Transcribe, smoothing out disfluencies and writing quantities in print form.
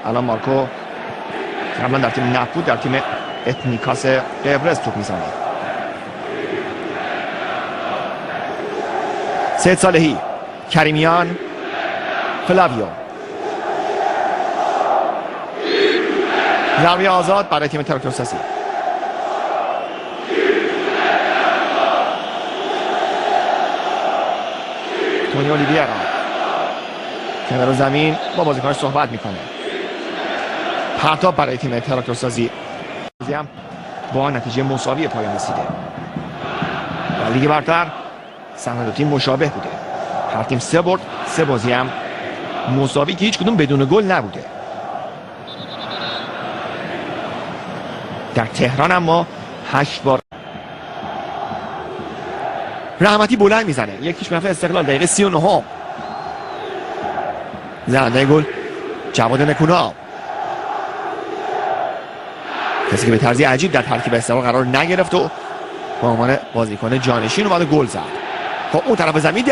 الان مارکو قبلا در تیم نفت در تیم اتنیکاس قبرس توپ میزنه. سید صالحی، کریمیان، فلاویو، ضربه آزاد برای تیم تراکتورسازی. تونی اولیویرا کنار زمین با بازیکنش صحبت میکنه. پرتاب برای تیم تراکتورسازی هم با نتیجه مساوی پایان رسیده. در لیگ برتر سهم دو تیم مشابه بوده. هر تیم 3 برد، 3 بازی هم مساوی که هیچ کدوم بدون گل نبوده. در تهران اما 8 بار رحمتی بلند میزنه. یکیش به نفع استقلال دقیقه 39. زننده گل جواد نکونا، کسی که به طرزی عجیب در ترکیب استقلال قرار نگرفت و با عنوان بازیکن جانشین اومد گل زد. خب اون طرف زمین